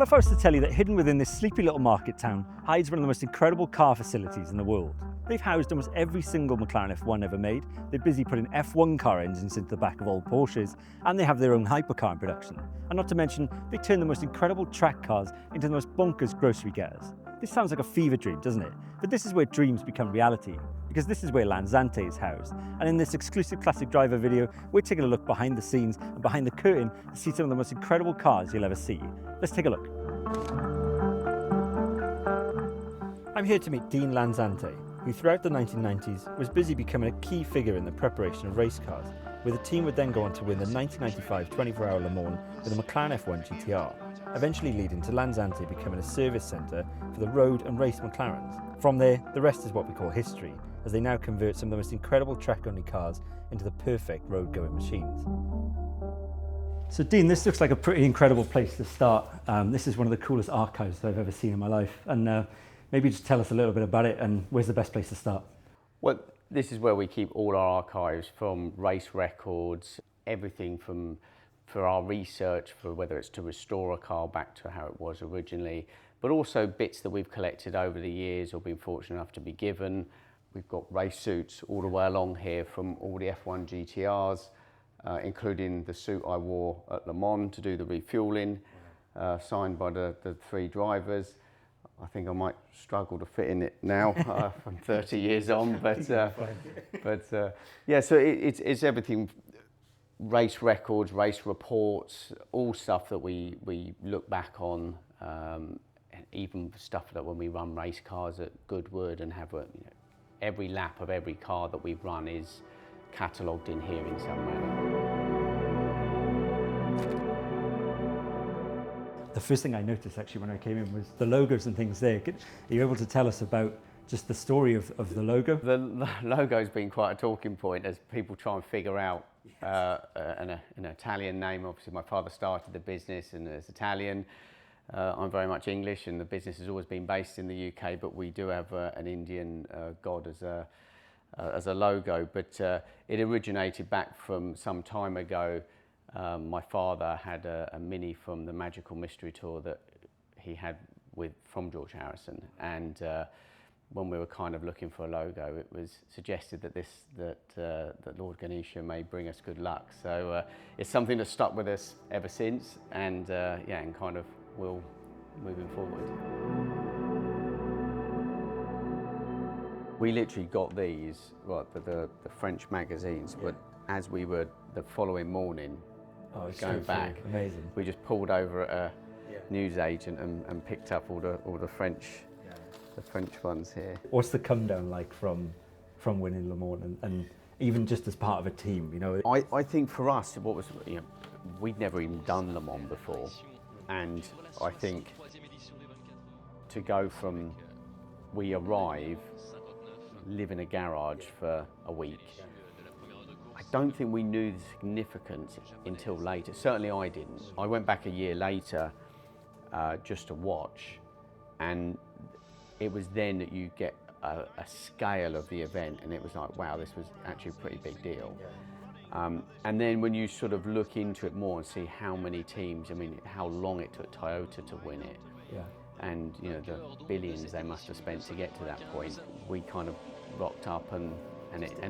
What if I was to tell you that hidden within this sleepy little market town hides one of the most incredible car facilities in the world? They've housed almost every single McLaren F1 ever made, they're busy putting F1 car engines into the back of old Porsches, and they have their own hypercar in production. And not to mention, they turn the most incredible track cars into the most bonkers grocery getters. This sounds like a fever dream, doesn't it? But this is where dreams become reality, because this is where Lanzante is housed. And in this exclusive Classic Driver video, we're taking a look behind the scenes and behind the curtain to see some of the most incredible cars you'll ever see. Let's take a look. I'm here to meet Dean Lanzante, who throughout the 1990s was busy becoming a key figure in the preparation of race cars, where the team would then go on to win the 1995 24-hour Le Mans with the McLaren F1 GTR, eventually leading to Lanzante becoming a service centre for the road and race McLarens. From there, the rest is what we call history, as they now convert some of the most incredible track-only cars into the perfect road-going machines. So Dean, this looks like a pretty incredible place to start. This is one of the coolest archives that I've ever seen in my life, and maybe just tell us a little bit about it and where's the best place to start? Well, this is where we keep all our archives, from race records, everything for our research, for whether it's to restore a car back to how it was originally, but also bits that we've collected over the years or been fortunate enough to be given. We've got race suits all the way along here from all the F1 GTRs, including the suit I wore at Le Mans to do the refueling, signed by the three drivers. I think I might struggle to fit in it now. I'm 30 years on, but yeah. So it's everything: race records, race reports, all stuff that we look back on, and even stuff that when we run race cars at Goodwood and have every lap of every car that we've run is catalogued in here in some manner. The first thing I noticed actually when I came in was the logos and things there. Are you able to tell us about just the story of the logo? The logo's been quite a talking point as people try and figure out an Italian name. Obviously my father started the business and is Italian. I'm very much English and the business has always been based in the UK, but we do have an Indian god as a logo. But it originated back from some time ago. My father had a Mini from the Magical Mystery Tour that he had from George Harrison, and when we were kind of looking for a logo, it was suggested that Lord Ganesha may bring us good luck. So it's something that's stuck with us ever since, and yeah, and kind of will moving forward. We literally got these, right, the French magazines, but as we were the following morning. Going back, amazing. We just pulled over at a newsagent and picked up all the French, the French ones here. What's the come down like from winning Le Mans and even just as part of a team? You know, I think for us, what was we'd never even done Le Mans before, and I think to go from we arrive, live in a garage for a week. I don't think we knew the significance until later. Certainly I didn't. I went back a year later just to watch, and it was then that you get a scale of the event, and it was like, wow, this was actually a pretty big deal. And then when you sort of look into it more and see how many teams, I mean, how long it took Toyota to win it, and the billions they must have spent to get to that point, we kind of rocked up and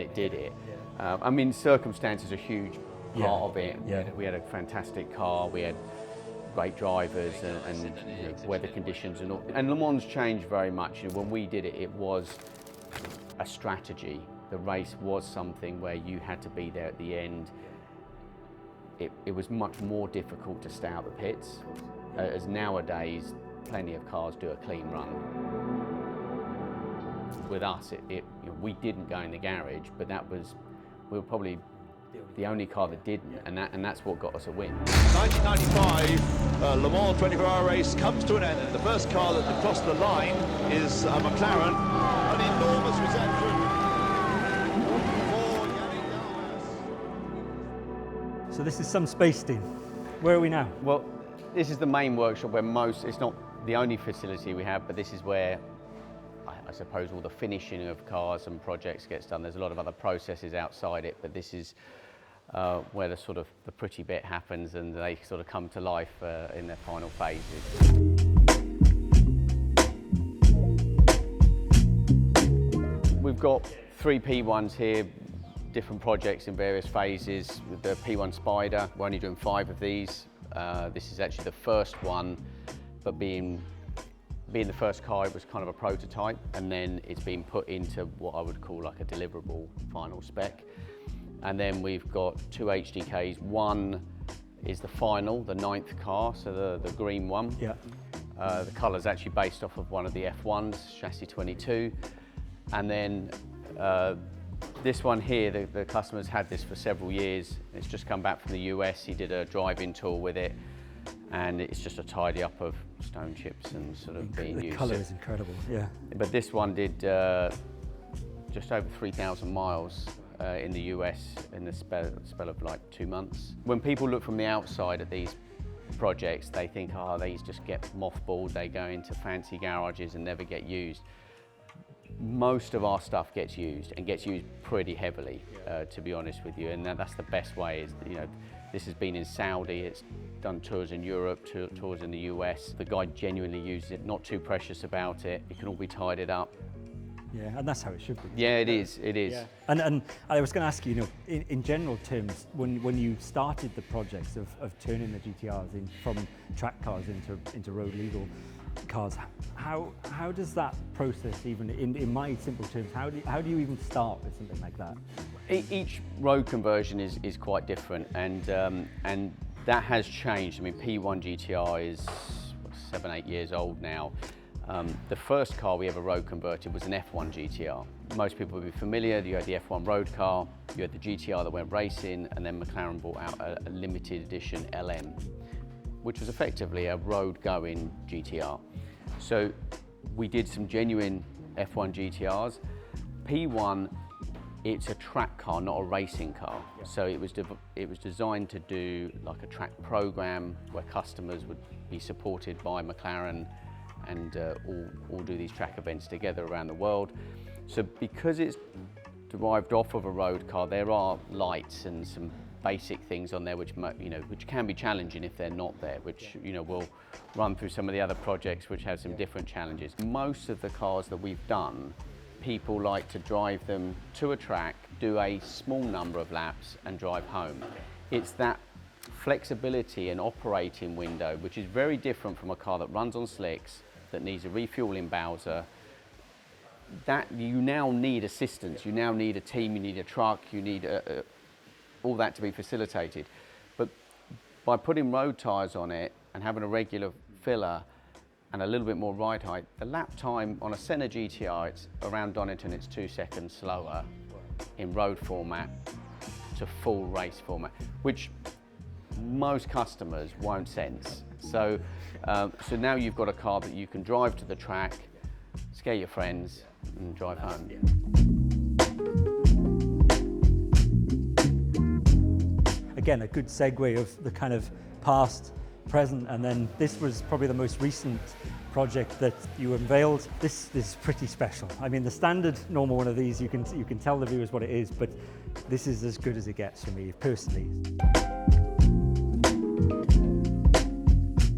it did it. I mean, circumstances are a huge part of it. We had a fantastic car, we had great drivers and weather conditions and all. And Le Mans changed very much. When we did it, it was a strategy. The race was something where you had to be there at the end. It was much more difficult to stay out the pits, as nowadays plenty of cars do a clean run. With us, we didn't go in the garage, but we were probably the only car that didn't, and that's what got us a win. 1995 Le Mans 24-hour race comes to an end, and the first car that crossed the line is a McLaren. An enormous reception for Yannick Dalmas. So this is some space, Dean. Where are we now? Well, this is the main workshop where it's not the only facility we have, but this is where I suppose all the finishing of cars and projects gets done. There's a lot of other processes outside it, but this is where the pretty bit happens and they sort of come to life in their final phases. We've got 3 P1s here, different projects in various phases. With the P1 Spider, we're only doing 5 of these. This is actually the first one, but being the first car, it was kind of a prototype, and then it's been put into what I would call like a deliverable final spec. And then we've got 2 HDKs. One is the final, the 9th car, so the green one. Yeah. The colour's actually based off of one of the F1s, chassis 22. And then this one here, the customer's had this for several years. It's just come back from the US. He did a drive-in tour with it, and it's just a tidy up of stone chips and sort of being used. The colour is incredible, yeah. But this one did just over 3,000 miles in the US in the spell of like 2 months. When people look from the outside at these projects, they think, oh, these just get mothballed, they go into fancy garages and never get used. Most of our stuff gets used, and gets used pretty heavily, to be honest with you, and that's the best way. Is, you know, this has been in Saudi, it's done tours in Europe, tours in the US. The guy genuinely uses it, not too precious about it. It can all be tidied up. Yeah, and that's how it should be. Yeah, it is. It is. Yeah. And I was going to ask you, in general terms, when you started the projects of turning the GTRs from track cars into road legal cars, how does that process, even in my simple terms, how do you even start with something like that? Each road conversion is quite different, and that has changed. I mean, P1 GTR is 7-8 years old now. The first car we ever road converted was an F1 GTR. Most people would be familiar. You had the F1 road car, you had the GTR that went racing, and then McLaren brought out a limited edition LM, which was effectively a road-going GTR. So we did some genuine F1 GTRs. P1, it's a track car, not a racing car. Yeah. So it was designed to do like a track program where customers would be supported by McLaren and all do these track events together around the world. So because it's derived off of a road car, there are lights and some basic things on there which can be challenging if they're not there, which we'll run through some of the other projects which have some different challenges. Most of the cars that we've done, people like to drive them to a track, do a small number of laps and drive home. It's that flexibility and operating window which is very different from a car that runs on slicks, that needs a refueling Bowser, that you now need assistance, you now need a team, you need a truck, you need all that to be facilitated. But by putting road tyres on it and having a regular filler and a little bit more ride height, the lap time on a Senna GTR, it's around Donington, it's 2 seconds slower in road format to full race format, which most customers won't sense. So now you've got a car that you can drive to the track, scare your friends and drive home. Again, a good segue of the kind of past, present, and then this was probably the most recent project that you unveiled. This is pretty special. I mean, the standard normal one of these, you can tell the viewers what it is, but this is as good as it gets for me personally.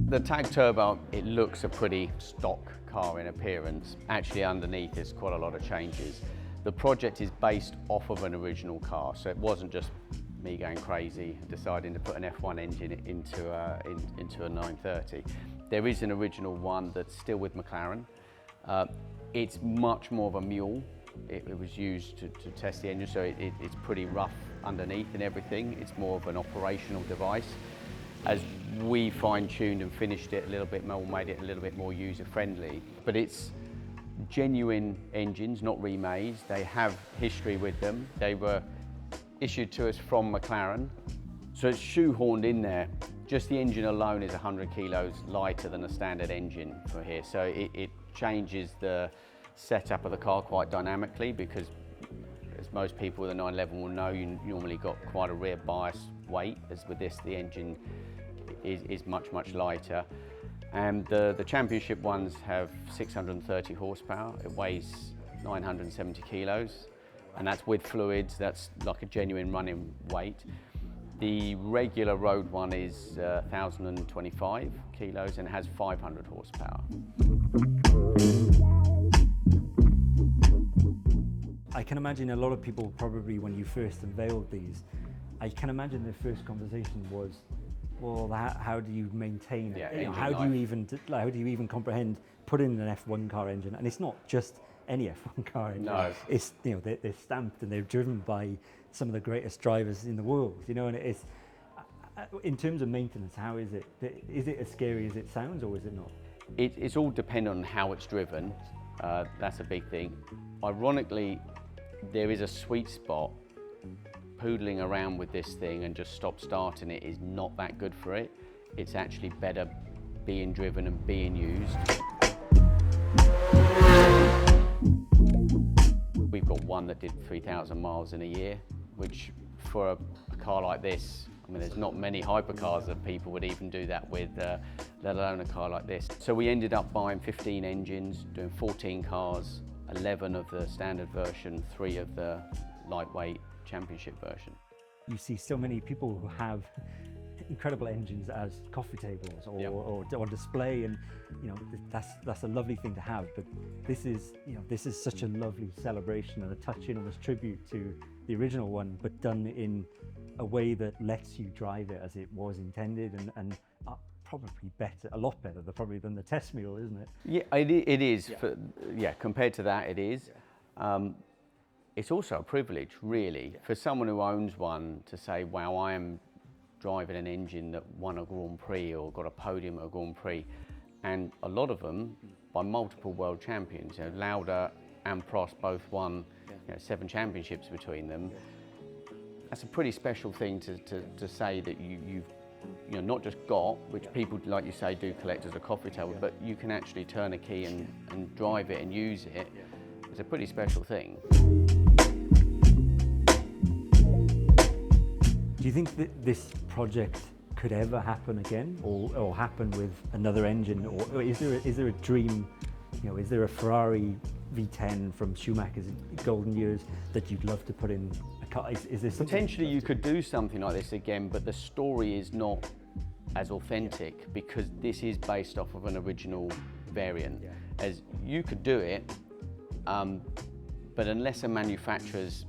The Tag Turbo, it looks a pretty stock car in appearance. Actually underneath there's quite a lot of changes. The project is based off of an original car, so it wasn't just me going crazy and deciding to put an F1 engine into a 930. There is an original one that's still with McLaren. It's much more of a mule. It was used to test the engine, so it's pretty rough underneath and everything. It's more of an operational device. As we fine-tuned and finished it a little bit more, made it a little bit more user-friendly. But it's genuine engines, not remades. They have history with them. They were issued to us from McLaren, so it's shoehorned in there. Just the engine alone is 100 kilos lighter than a standard engine for here, so it changes the setup of the car quite dynamically, because as most people with a 911 will know, you normally got quite a rear bias weight. As with this, the engine is much lighter. And the championship ones have 630 horsepower. It weighs 970 kilos. And that's with fluids, that's like a genuine running weight. The regular road one is 1,025 kilos and has 500 horsepower. I can imagine a lot of people probably, when you first unveiled these, I can imagine their first conversation was, well, how do you maintain it? Yeah, You know, engine how life. do you even comprehend putting an F1 car engine? And it's not just any F1 car engine. No. It's, you know, they're stamped and they're driven by some of the greatest drivers in the world. You know, and it's in terms of maintenance, how is it? Is it as scary as it sounds, or is it not? It's all dependent on how it's driven. That's a big thing. Ironically, there is a sweet spot. Poodling around with this thing and just stop starting it is not that good for it. It's actually better being driven and being used. We've got one that did 3,000 miles in a year, which for a car like this, I mean, there's not many hypercars that people would even do that with, let alone a car like this. So we ended up buying 15 engines, doing 14 cars, 11 of the standard version, 3 of the lightweight championship version. You see so many people who have incredible engines as coffee tables or, Yep. or on display, and you know, that's a lovely thing to have. But this is, you know, this is such a lovely celebration and a touching, almost tribute to the original one, but done in a way that lets you drive it as it was intended, and probably better, a lot better probably than the test mule, isn't it? Yeah, it is. Yeah. Compared to that, it is. It's also a privilege, really, for someone who owns one to say, wow, I am driving an engine that won a Grand Prix or got a podium at a Grand Prix. And a lot of them by multiple world champions. You know, Lauda and Prost both won 7 championships between them. That's a pretty special thing to say that you've not just got, which people, like you say, do collect as a coffee table, but you can actually turn a key and drive it and use it. It's a pretty special thing. Do you think that this project could ever happen again, or happen with another engine, or is there a dream? You know, is there a Ferrari V10 from Schumacher's golden years that you'd love to put in a car? Is there something? Potentially you could do something like this again, but the story is not as authentic because this is based off of an original variant. Yeah. As you could do it, but unless a manufacturer's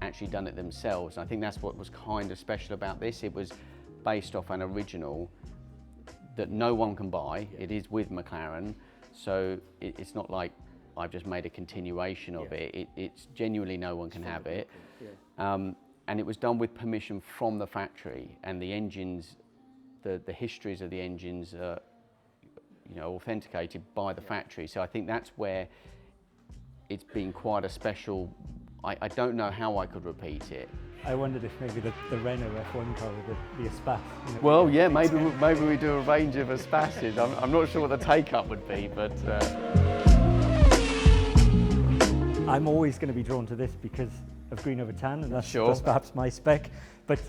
actually done it themselves, I think that's what was kind of special about this. It was based off an original that no one can buy. It is with McLaren, so it's not like I've just made a continuation of it. It's genuinely no one can have it. And it was done with permission from the factory, and the engines, the histories of the engines are authenticated by the factory. So I think that's where it's been quite a special. I don't know how I could repeat it. I wondered if maybe the Renault F1 car would be a Spas. You know? Well, yeah, maybe we do a range of Spasses. I'm not sure what the take-up would be, but... I'm always going to be drawn to this because of green over tan, and that's perhaps my spec. But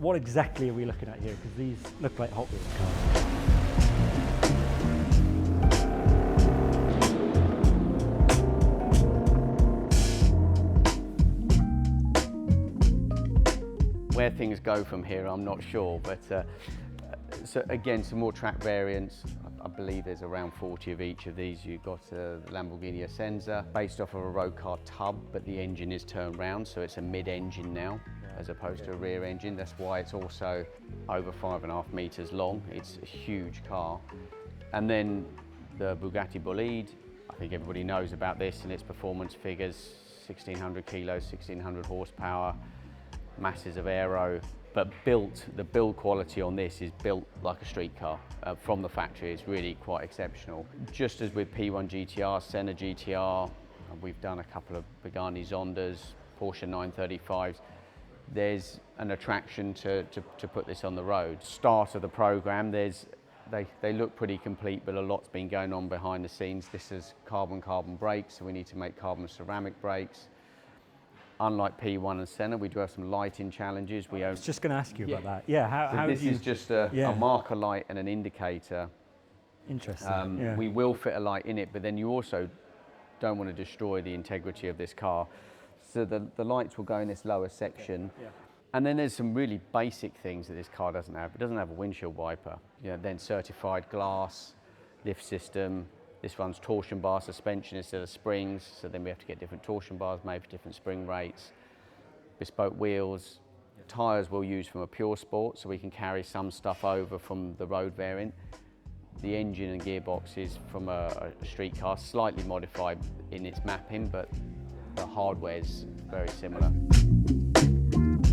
what exactly are we looking at here? Because these look like Hot Wheels cars. Where things go from here, I'm not sure, but so again, some more track variants. I believe there's around 40 of each of these. You've got the Lamborghini Essenza, based off of a road car tub, but the engine is turned round, so it's a mid-engine now, as opposed to a rear engine. That's why it's also over 5.5 meters long. It's a huge car. And then the Bugatti Bolide, I think everybody knows about this and its performance figures, 1,600 kilos, 1,600 horsepower, masses of aero, but the build quality on this is built like a street car from the factory. It's really quite exceptional. Just as with P1 GTR, Senna GTR, we've done a couple of Pagani Zondas, Porsche 935s. There's an attraction to put this on the road. Start of the program, they look pretty complete, but a lot's been going on behind the scenes. This is carbon brakes, so we need to make carbon ceramic brakes. Unlike P1 and Senna, we do have some lighting challenges. I was just going to ask you about that. Yeah, how this is just a marker light and an indicator. Interesting. We will fit a light in it, but then you also don't want to destroy the integrity of this car. So the lights will go in this lower section. And then there's some really basic things that this car doesn't have. It doesn't have a windshield wiper. You know, then certified glass, lift system. This runs torsion bar suspension instead of springs, so then we have to get different torsion bars made for different spring rates. Bespoke wheels. Tyres we'll use from a pure sport, so we can carry some stuff over from the road variant. The engine and gearbox is from a street car, slightly modified in its mapping, but the hardware's very similar.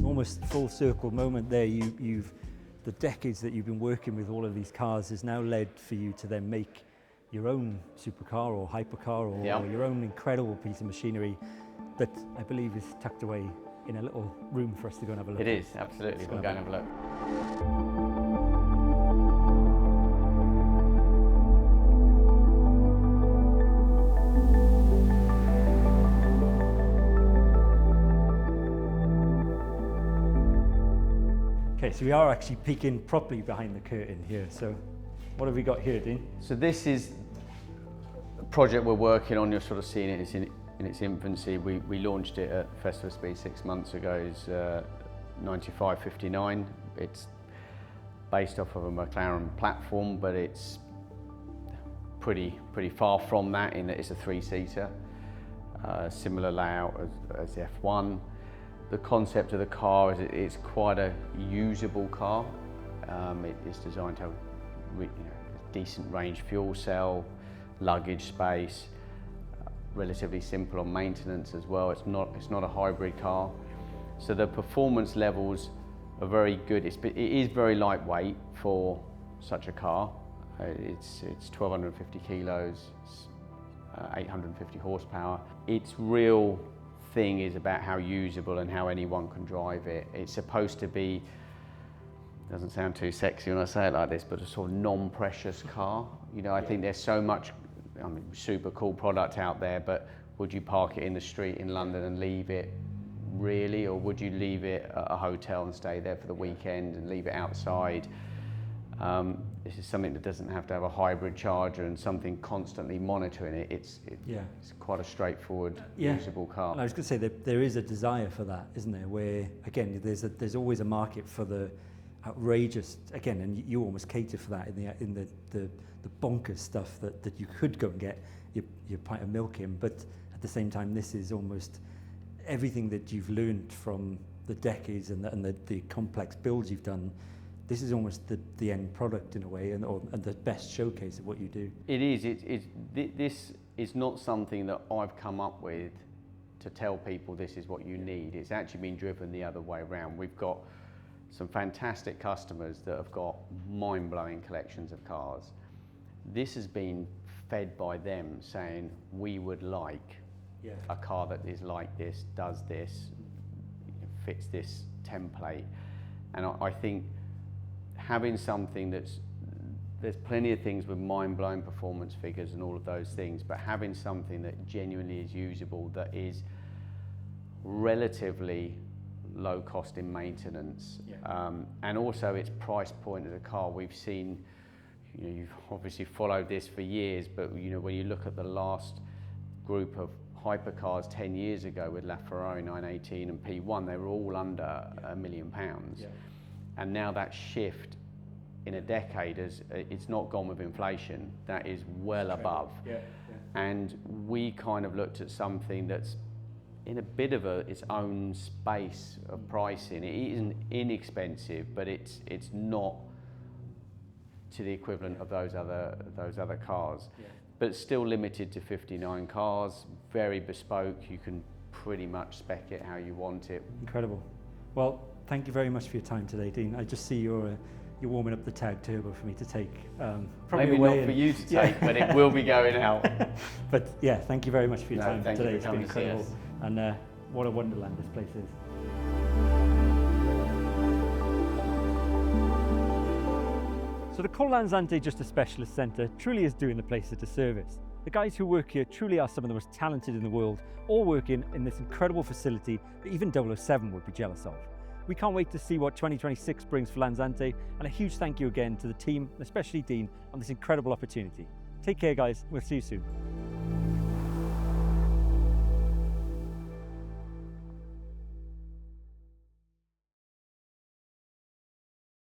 Almost full circle moment there. The decades that you've been working with all of these cars has now led for you to then make your own supercar or hypercar or your own incredible piece of machinery that I believe is tucked away in a little room for us to go and have a look at. It is, absolutely. We'll go and have a look. Okay, so we are actually peeking properly behind the curtain here. So what have we got here, Dean? So this is a project we're working on. You're sort of seeing it in its infancy. We launched it at Festival Speed 6 months ago. It's 9559. It's based off of a McLaren platform, but it's pretty far from that in that it's a 3-seater. Similar layout as the F1. The concept of the car is it's quite a usable car. It's designed to have a decent range fuel cell, luggage space, relatively simple on maintenance as well. It's not a hybrid car, so the performance levels are very good. It is very lightweight for such a car. It's 1,250 kilos, 850 horsepower. Its real thing is about how usable and how anyone can drive it. It's supposed to be, doesn't sound too sexy when I say it like this, but a sort of non-precious car. You know, I think there's so much, super cool product out there, but would you park it in the street in London and leave it really, or would you leave it at a hotel and stay there for the weekend and leave it outside? This is something that doesn't have to have a hybrid charger and something constantly monitoring it. It's quite a straightforward, usable car. And I was going to say that there is a desire for that, isn't there? Where again, there's always a market for the outrageous, again, and you almost cater for that in the bonkers stuff that you could go and get your pint of milk in. But at the same time, this is almost everything that you've learned from the decades and the complex builds you've done. This is almost the end product in a way, and the best showcase of what you do. It is. This is not something that I've come up with to tell people this is what you need. It's actually been driven the other way around. We've got some fantastic customers that have got mind-blowing collections of cars. This has been fed by them saying, we would like a car that is like this, does this, fits this template. And I think having something there's plenty of things with mind-blowing performance figures and all of those things, but having something that genuinely is usable, that is relatively low cost in maintenance, and also its price point of the car. We've seen, you've obviously followed this for years, but when you look at the last group of hypercars 10 years ago with LaFerrari 918 and P1, they were all under £1 million. And now that shift in a decade, it's not gone with inflation, that is well above. And we kind of looked at something that's in a bit of its own space of pricing. It isn't inexpensive, but it's not to the equivalent of those other cars. But it's still limited to 59 cars, very bespoke. You can pretty much spec it how you want it. Incredible. Well, thank you very much for your time today, Dean. I just see you're warming up the Tag Turbo for me to take. Probably maybe not for you to take, but it will be going out. But yeah, thank you very much for your time today. It's been incredible. And what a wonderland this place is. So the Dean Lanzante Just a Specialist Centre truly is doing the place a disservice. The guys who work here truly are some of the most talented in the world, all working in this incredible facility that even 007 would be jealous of. We can't wait to see what 2026 brings for Lanzante, and a huge thank you again to the team, and especially Dean, on this incredible opportunity. Take care guys, we'll see you soon.